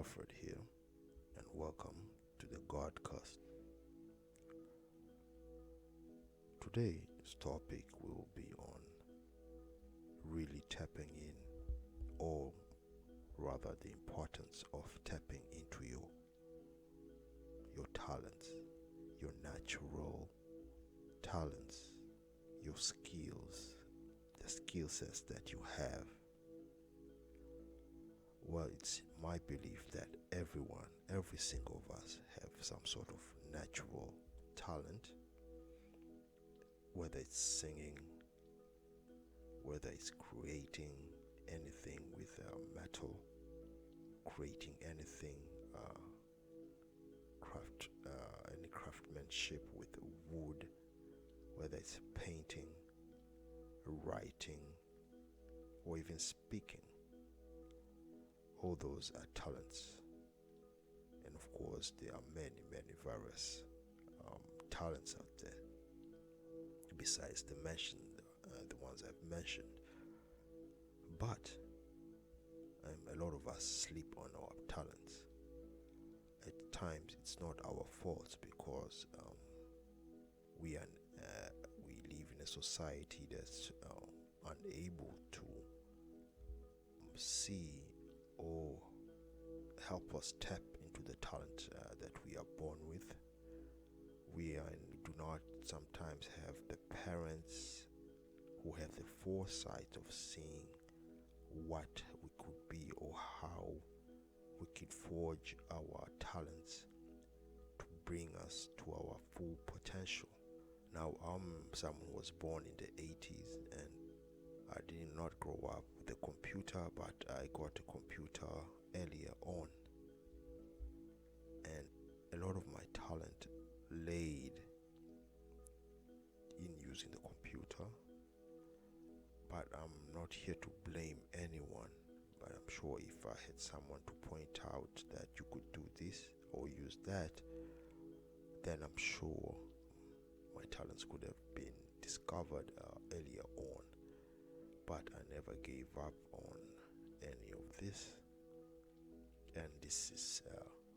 Alfred here, and welcome to the Godcast. Today's topic will be on really tapping in, or rather the importance of tapping into your talents, your natural talents, your skills, the skill sets that you have. Well, it's my belief that every single of us have some sort of natural talent, whether it's singing, whether it's creating anything with metal, creating anything, any craftsmanship with wood, whether it's painting, writing, or even speaking. All those are talents, and of course there are many various talents out there besides the ones I've mentioned. But a lot of us sleep on our talents. At times it's not our fault because we live in a society that's unable to see or help us tap into the talent that we are born with. We do not sometimes have the parents who have the foresight of seeing what we could be or how we could forge our talents to bring us to our full potential. Now, I'm someone who was born in the 80s, and I did not grow up with a computer, but I got a computer earlier on. And a lot of my talent laid in using the computer. But I'm not here to blame anyone. But I'm sure if I had someone to point out that you could do this or use that, then I'm sure my talents could have been discovered earlier on. But I never gave up on any of this, and this is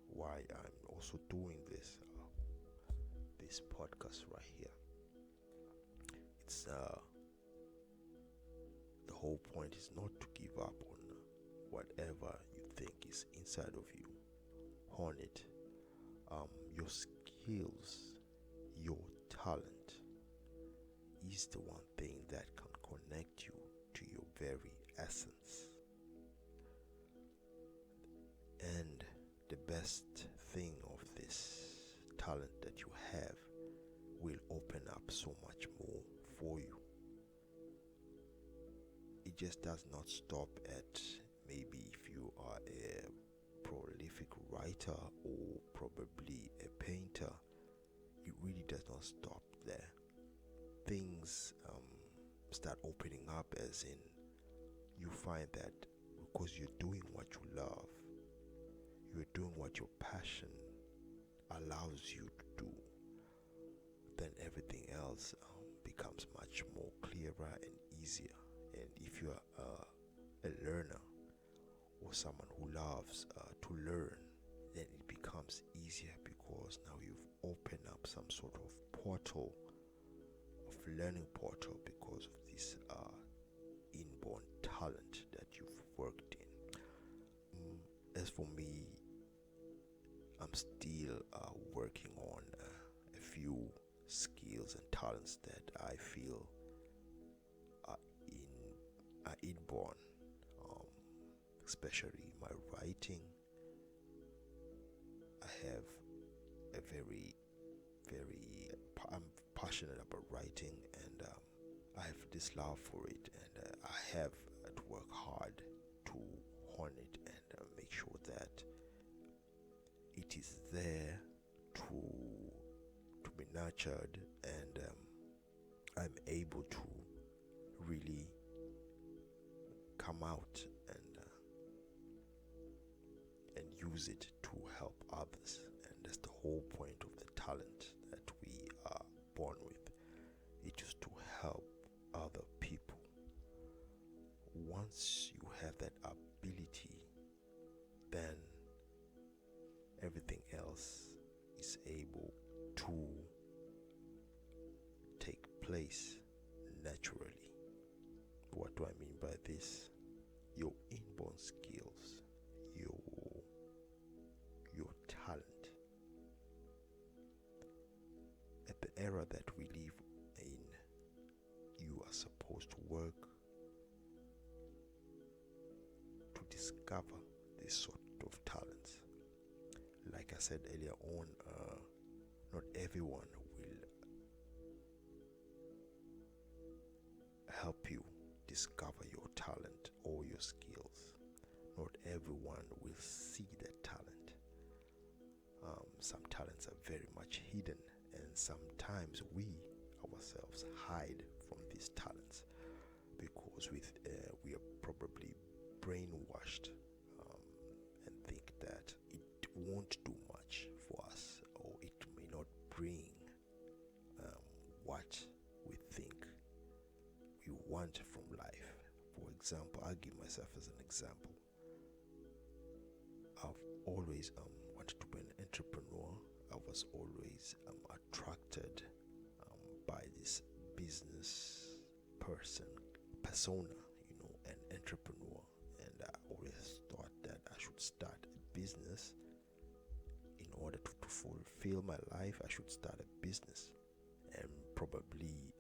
why I'm also doing this podcast right here. It's the whole point is not to give up on whatever you think is inside of you. Hone it. Your skills, your talent is the one thing that can connect you to your very essence. And the best thing of this talent that you have will open up so much more for you. It just does not stop at maybe if you are a prolific writer or probably a painter. It really does not stop there. Things start opening up, as in you find that because you're doing what you love, you're doing what your passion allows you to do, then everything else becomes much more clearer and easier. And if you are a learner or someone who loves to learn, then it becomes easier because now you've opened up some sort of portal, of learning portal, because of this inborn talent that you've worked in. As for me, I'm still working on a few skills and talents that I feel are inborn, especially my writing. I have I'm passionate about writing, and I have this love for it, and I have to work hard to hone it and make sure that it is there to be nurtured, and I'm able to really come out and use it to help others. And that's the whole point of the talent that we are born with. It is to help other people. Once you have that ability, then place naturally. What do I mean by this? Your inborn skills, your talent. At the era that we live in, you are supposed to work to discover this sort of talents. Like I said earlier on, not everyone will help you discover your talent or your skills. Not everyone will see that talent. Some talents are very much hidden, and sometimes we ourselves hide from these talents because we are probably brainwashed and think that it won't do much for us, or it may not bring what we think we want from life. For example, I'll give myself as an example. I've always wanted to be an entrepreneur. I was always attracted by this business persona, an entrepreneur, and I always thought that I should start a business. In order to fulfill my life, I should start a business and probably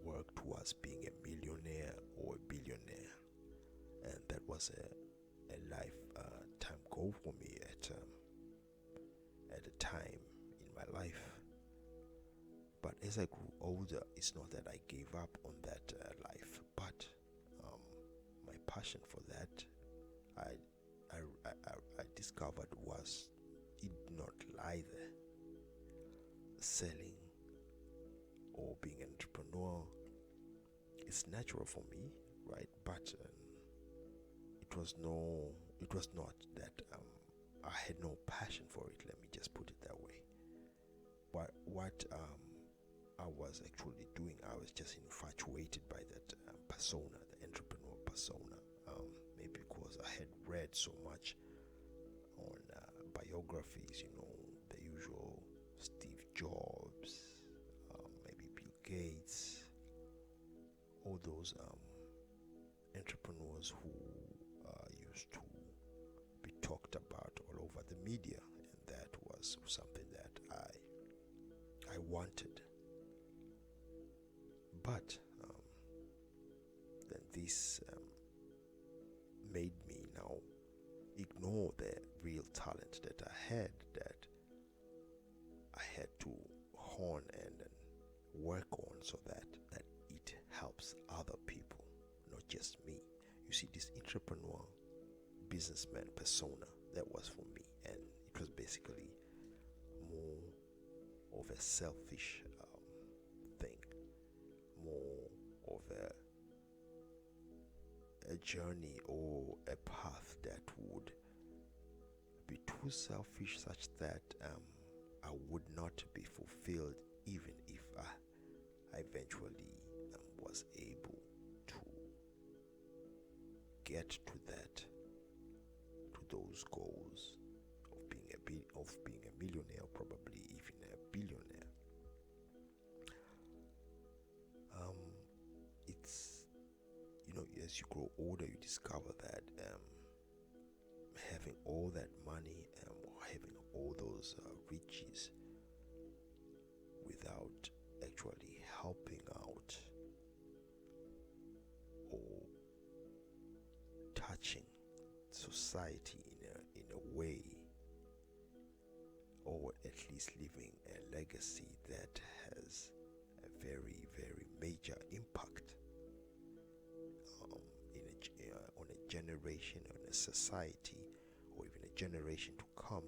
work towards being a millionaire or a billionaire. And that was a lifetime goal for me at a time in my life. But as I grew older, it's not that I gave up on that life, but my passion for that, I discovered it did not lie there. Selling or being an entrepreneur is natural for me, right? But it was not that I had no passion for it. Let me just put it that way. What I was actually doing, I was just infatuated by that persona, the entrepreneur persona. Maybe because I had read so much on biographies, the usual Steve Jobs, maybe Bill Gates, all those entrepreneurs who used to be talked about all over the media, and that was something that I wanted. But then this made me now ignore the real talent that I had, that I had to hone and work on, so that it helps other people, not just me. You see, this entrepreneur businessman persona, that was for me, and it was basically more of a selfish thing, more of a journey or a path that would be too selfish, such that I would not be fulfilled, even if I eventually was able to get to those goals of being a millionaire, probably even a billionaire. It's as you grow older, you discover that having all that money or having all those riches without actually helping out or touching society in a way, or at least leaving a legacy that has a very, very major impact on a generation, on a society, or even a generation to come.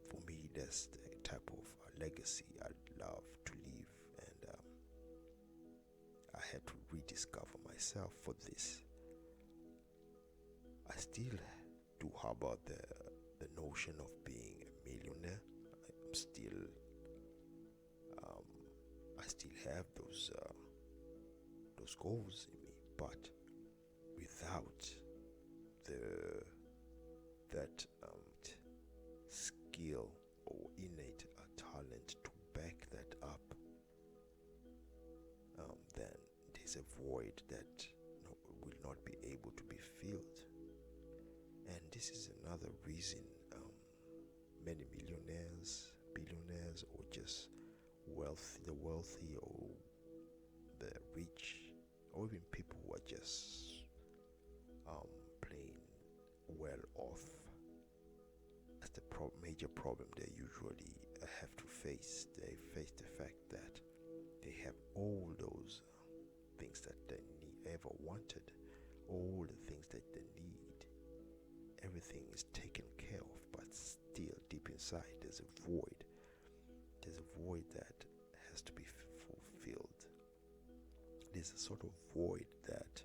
For me, that's the type of legacy I'd love to leave, and I had to rediscover myself for this. I still do harbor the notion of being a millionaire. I still have those goals in me, but without that skill or innate talent to back that up, there's a void that will not be able to be filled. And this is another reason many millionaires, billionaires, or just the wealthy or the rich, or even people who are just plain well off, that's the major problem they usually have to face. They face the fact that they have all those things that they ever wanted, all the things that they need. Everything is taken care of, but still deep inside there's a void. There's a void that has to be fulfilled. There's a sort of void that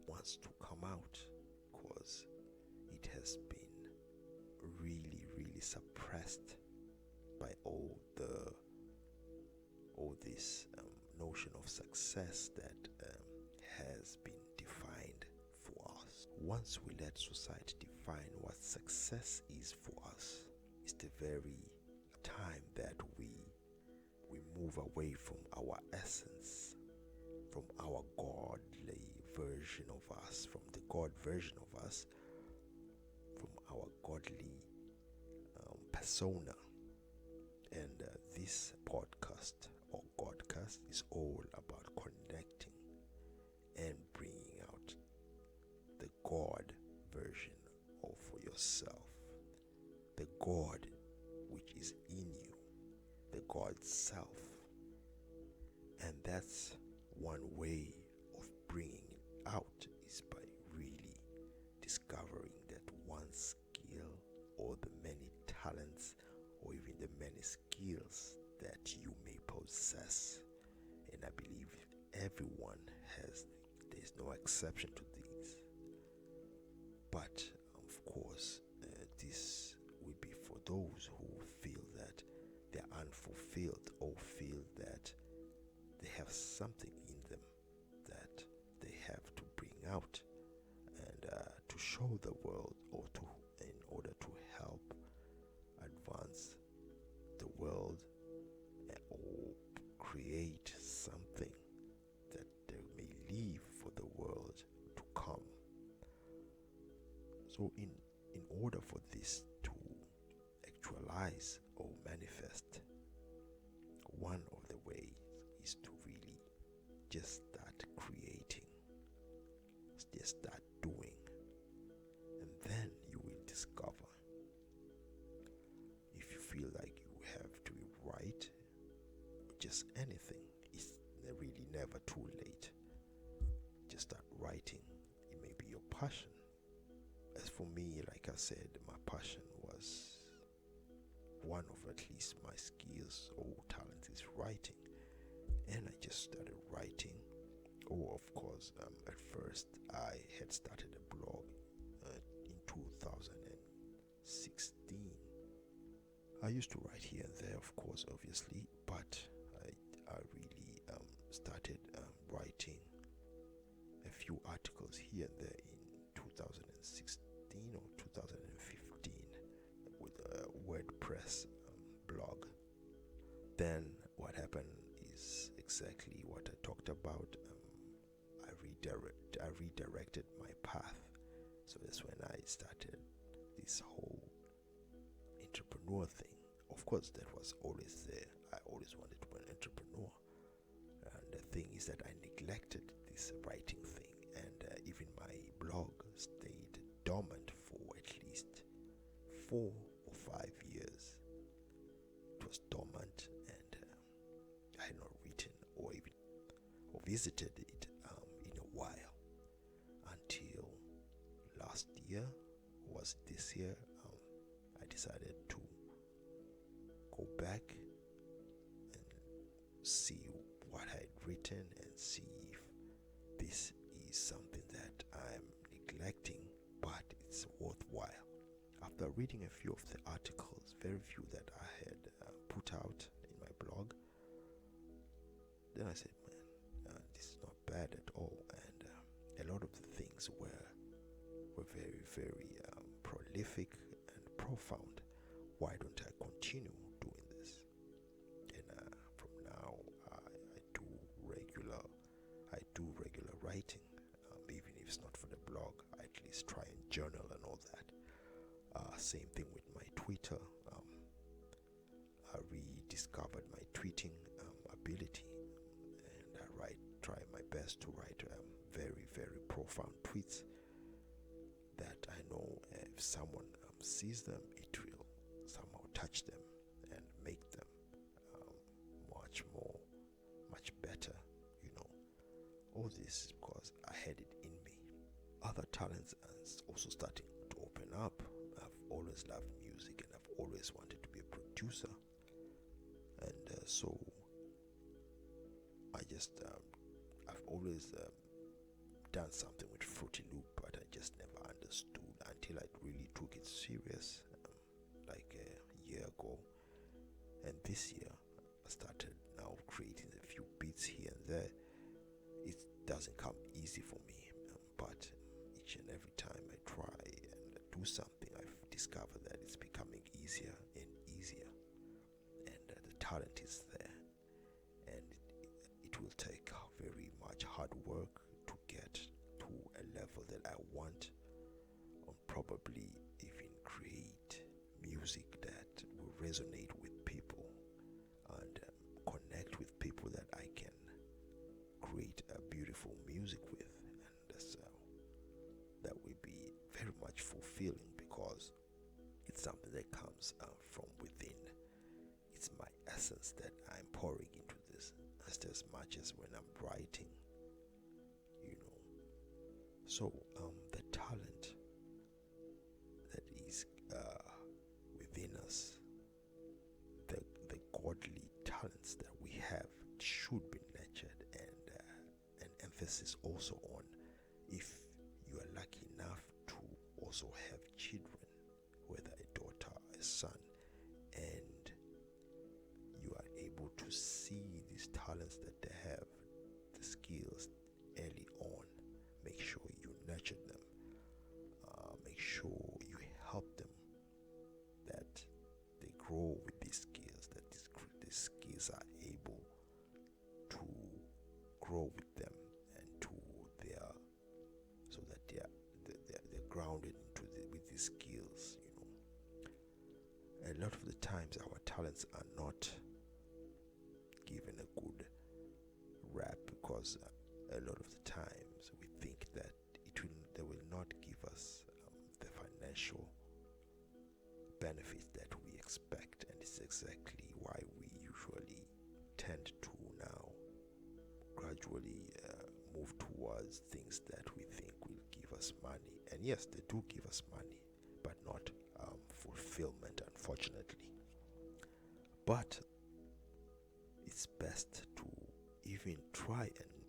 wants to come out because it has been really, really suppressed by all this notion of success that has been defined for us. Once we let society define what success is for us, it's the very time that we move away from our essence, from our godly version of us, from the God version of us, from our godly persona. And this podcast or Godcast is all about connecting and bringing out the God version of yourself, the God which is in you, the God self. And that's one way of bringing it out, is by really discovering that one skill or the many talents or even the many skills that you may possess. And I believe everyone has, there's no exception to these. But of course, this will be for those who feel that they're unfulfilled or feel that they have something in them that they have to bring out and to show the world, or to, in order to help advance the world, or create something that they may leave for the world to come. So in order for this to actualize or manifest, one of the ways is to really just start creating, just start doing, and then you will discover. If you feel like you have to write, just anything, it's really never too late. Just start writing. It may be your passion. As for me, like I said, my passion was, one of at least my skills or talents is writing. And I just started writing. Oh, of course, at first I had started a blog in 2016. I used to write here and there, of course, obviously, but I really started writing a few articles here and there in 2016 or 2015 with a WordPress blog. Then what happened is exactly what I talked about. I redirected my path. So that's when I started this whole entrepreneur thing. Of course, that was always there. I always wanted to be an entrepreneur. And the thing is that I neglected this writing thing, and even my blog stayed dormant for at least 4 or 5 years. It was dormant, and I had not written or even visited it in a while, until last year, was this year, I decided to go back and see what I had written and see if this is something that I'm neglecting, but it's worthwhile. After reading a few of the articles, very few that I had put out in my blog, then I said, man, this is not bad at all. And a lot of the things were very, very prolific and profound. Why don't I continue doing this? And from now, I do just to write very, very profound tweets that I know if someone sees them, it will somehow touch them and make them much better. All this is because I had it in me. Other talents are also starting to open up. I've always loved music and I've always wanted to be a producer, and so I've always done something with Fruity Loop, but I just never understood until I really took it serious like a year ago. And this year I started now creating a few beats here and there. It doesn't come easy for me, but each and every time I try and do something, I've discovered that it's becoming easier and easier, and the talent is there, and it will take very much hard work to get to a level that I want, or probably even create music that will resonate with people and connect with people that I can create a beautiful music with, and that will be very much fulfilling because it's something that comes from within. It's my essence that I'm pouring into this, just as much as when I'm writing. So the talent that is within us, the godly talents that we have, should be nurtured, and an emphasis also on, if you are lucky enough to also have children, whether a daughter, a son, and you are able to see these talents that they have, the skills early on, make sure you nurture them, make sure you help them, that they grow with these skills, that these skills are able to grow with them and so that they're grounded with these skills. A lot of the times our talents are not given a good rap because a lot of the times we think that they will not give us the financial benefits that we expect, and it's exactly why we usually tend to now gradually move towards things that we think will give us money. And yes, they do give us money, but not fulfillment, unfortunately. But it's best to even try and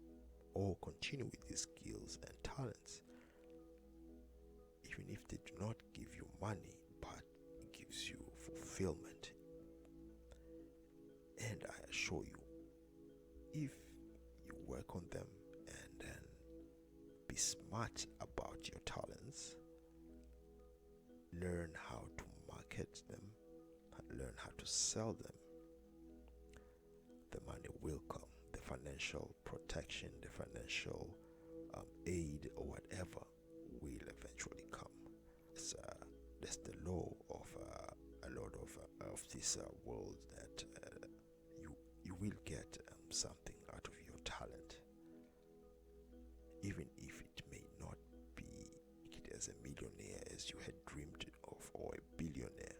or continue with these skills and talents, even if they do not give you money, but it gives you fulfillment. And I assure you, if you work on them and then be smart about your talents, learn how to market them, learn how to sell them, the money will come. The financial protection, the financial aid or whatever will eventually come. That's the law of a lot of this world, that you will get something out of your talent, even if it may not be as a millionaire as you had dreamed of, or a billionaire,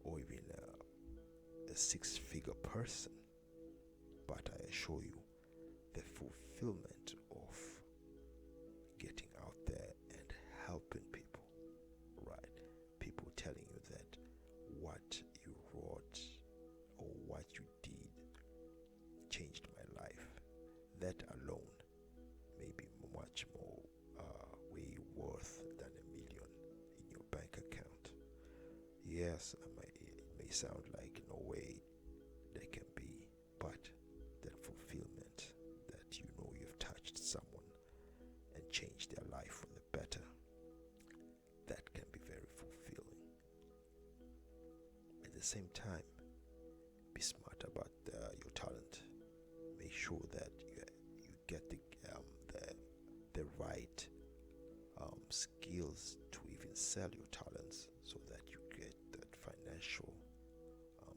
or even a six-figure person. But I assure you, the fulfillment of getting out there and helping people, right? People telling you that what you wrote or what you did changed my life. That alone may be much more way worth than $1 million in your bank account. Yes, it may sound like no way there can be, but that fulfillment, that you've touched someone and changed their life for the better, that can be very fulfilling. At the same time, be smart about your talent. Make sure that you get the right skills to even sell your talents, so that you get that financial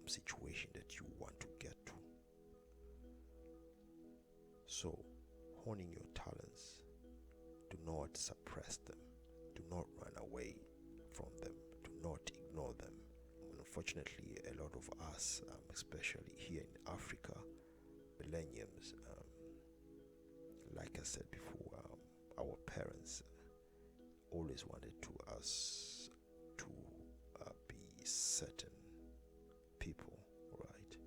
situation that you want to get to. So honing your talents. Do not suppress them. Do not run away from them. Do not ignore them. Unfortunately, a lot of us, especially here in Africa, millenniums, like I said before, our parents always wanted us to be certain people, right?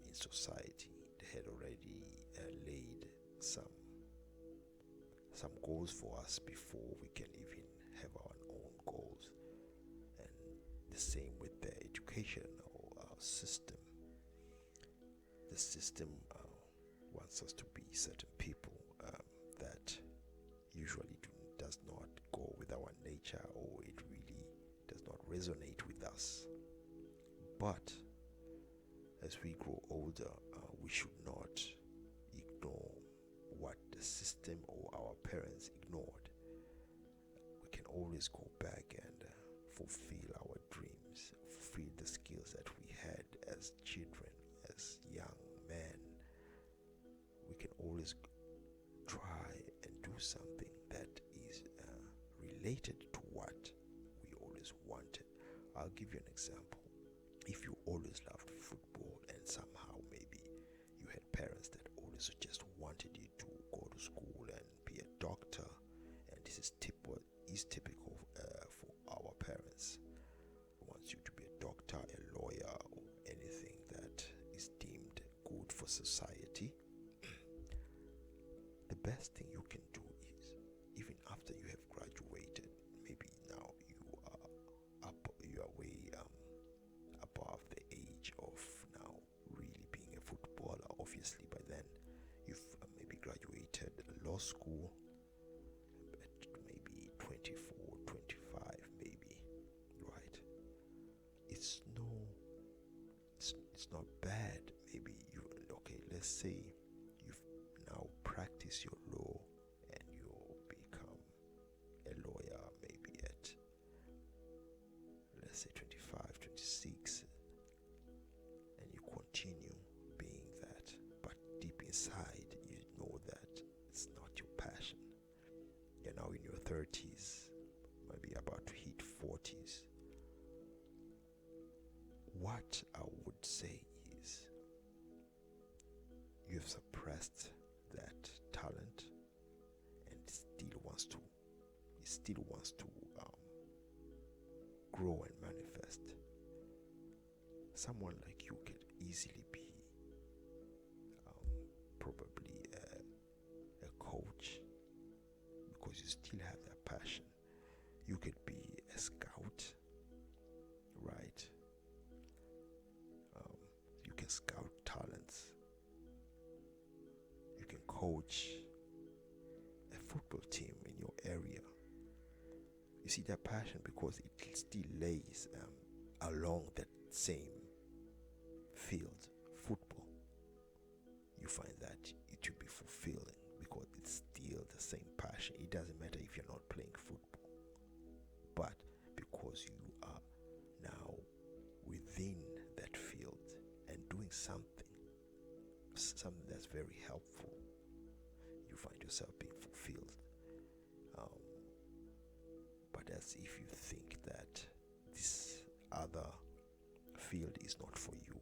In society, they had already laid some goals for us before we can even have our own goals. And the same with the education or our system. The system wants us to be certain people that usually does not go with our nature, or it really does not resonate with us. But as we grow older, we should not ignore what the system or our parents ignored. We can always go back and fulfill our dreams, fulfill the skills that we had as children, as young men. We can always try and do something that is related to what we always wanted. I'll give you an example. If you always loved football and somehow maybe you had parents that always just wanted you to go to school and be a doctor, and this is typical for our parents. They want you to be a doctor, a lawyer, or anything that is deemed good for society. The best thing you can do is, even after you have graduated, maybe now you are way above the age of now really being a footballer. Obviously, by then you've maybe graduated law school at maybe 24, 25, maybe, right? It's not bad. Maybe let's say you've now practiced your law and you become a lawyer maybe at, let's say, 25, 26, and you continue being that, but deep inside you know that it's not your passion. You're now in your 30s, maybe about to hit 40s. What I would say is, you have suppressed that talent, and it still wants to grow and manifest. Someone like you could easily be probably a coach, because you still have that passion. You could be a scout, right? You can scout talents. You can coach a football team in your area. You see that passion because it still lays along that same field, football. You find that it will be fulfilling because it's still the same passion. It doesn't matter if you're not playing football, but because you are now within that field and doing something that's very helpful, you find yourself being fulfilled. But as if you think that this other field is not for you,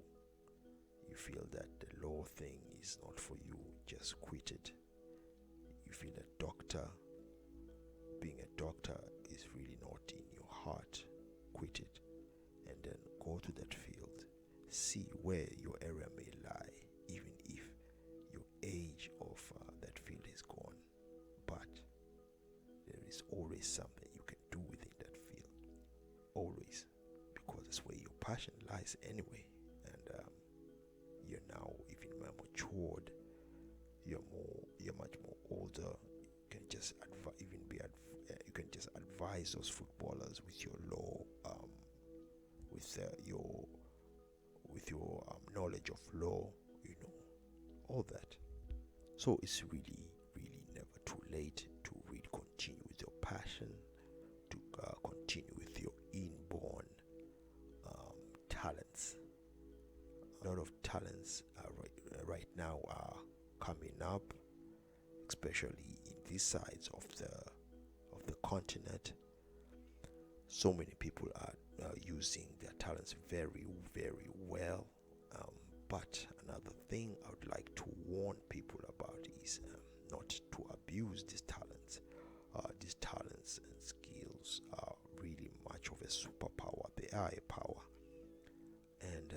you feel that the law thing is not for you, just quit it. You feel that being a doctor is really not in your heart, quit it, and then go to that field. See where your area may lie, even if your age of that field is gone. But there is always something you can do within that field, always, because it's where your passion lies anyway. And you're now even more matured. You're much more older. You can just you can just advise those footballers with your law, with your knowledge of law, all that. So it's really, really never too late to really continue with your passion, to continue with your inborn talents. A lot of talents right now are coming up, especially in these sides of the continent. So many people are using their talents very, very well. But another thing I would like to warn people about is not to abuse these talents. These talents and skills are really much of a superpower. They are a power, and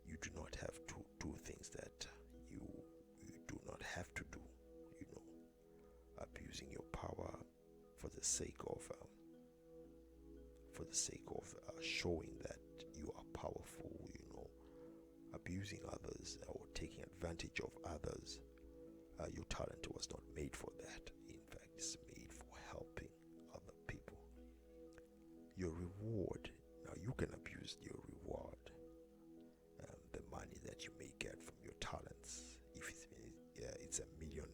you do not have to do things that you do not have to do. You know, abusing your power for the sake of showing that you are powerful. Abusing others or taking advantage of others. Your talent was not made for that. In fact, it's made for helping other people. Your reward, now you can abuse your reward, the money that you may get from your talents. If it's a million,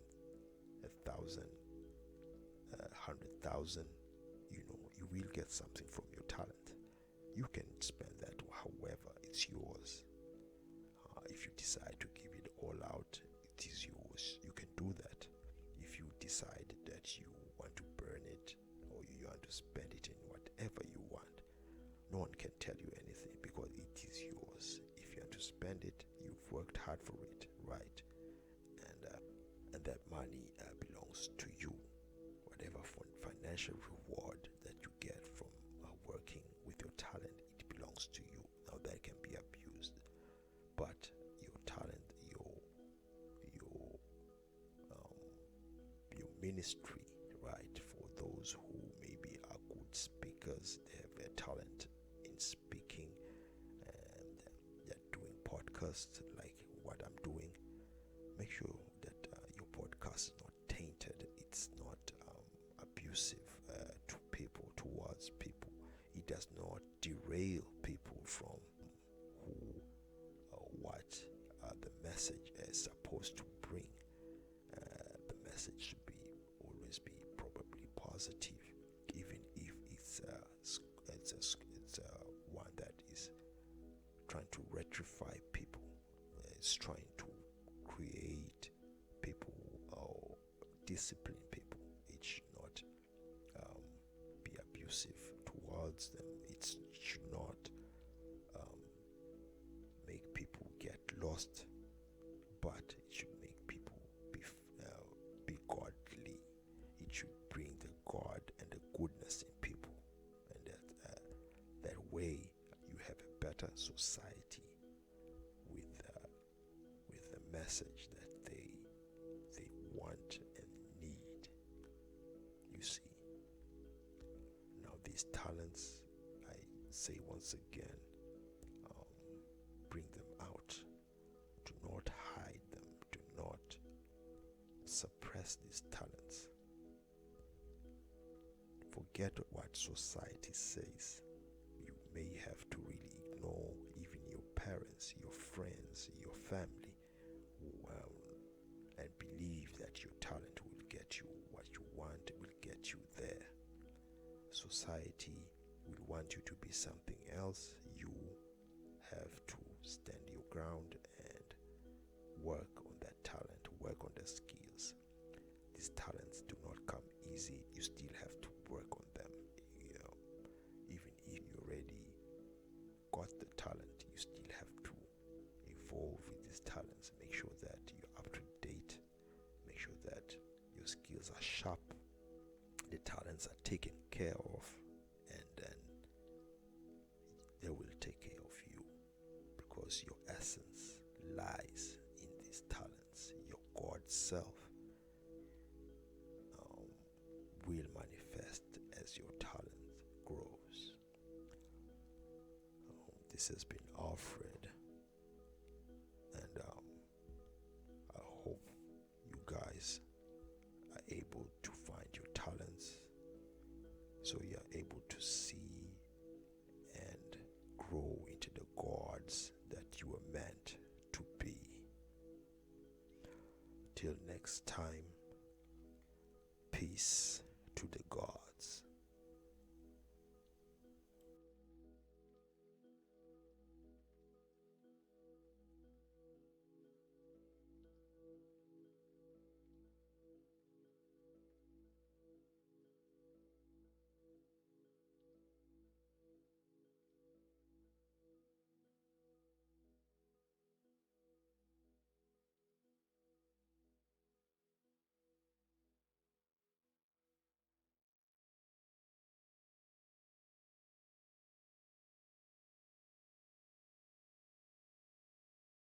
1,000, 100,000, you will get something from your talent. You can spend that however, it's yours. If you decide to give it all out, it is yours. You can do that. If you decide that you want to burn it or you want to spend it in whatever you want, no one can tell you anything because it is yours. If you want to spend it, you've worked hard for it, right? And that money belongs to you. Whatever financial reward that you get from working with your talent, it belongs to you. Now that can be abused, but your talent, your ministry, right? For those who maybe are good speakers, they have a talent in speaking, and they're doing podcasts like what I'm doing. Make sure that your podcast is not tainted. It's not abusive to people, towards people. It does not derail people from who what the message is supposed to bring. The message should always be probably positive, even if it's one that is trying to rectify people. It's trying to create people or discipline people. It should not be abusive towards them. It should not make people get lost, but it should make people be godly. It should bring the God and the goodness in people, and that way you have a better society with the message that they want and need. You see. Now these talents, I say once again, bring them out. Do not hide them. Do not suppress these talents. Forget what society says. You may have to really ignore even your parents, your friends, your family, and believe that your talent will get you what you want, will get you there. Society will want you to be something else. You have to stand your ground and work on that talent, work on the skills. These talents do not come easy. You still have to work on them. Even if you already got the talent, you still have to evolve with these talents. Make sure that you're up to date. Make sure that your skills are sharp. The talents are taken care of, and then they will take care of you, because your essence lies in these talents. Your God self will manifest as your talent grows. This has been Alfred, and I hope you guys are able to find your talents, so you are able to see and grow into the gods that you were meant to be. Till next time, peace.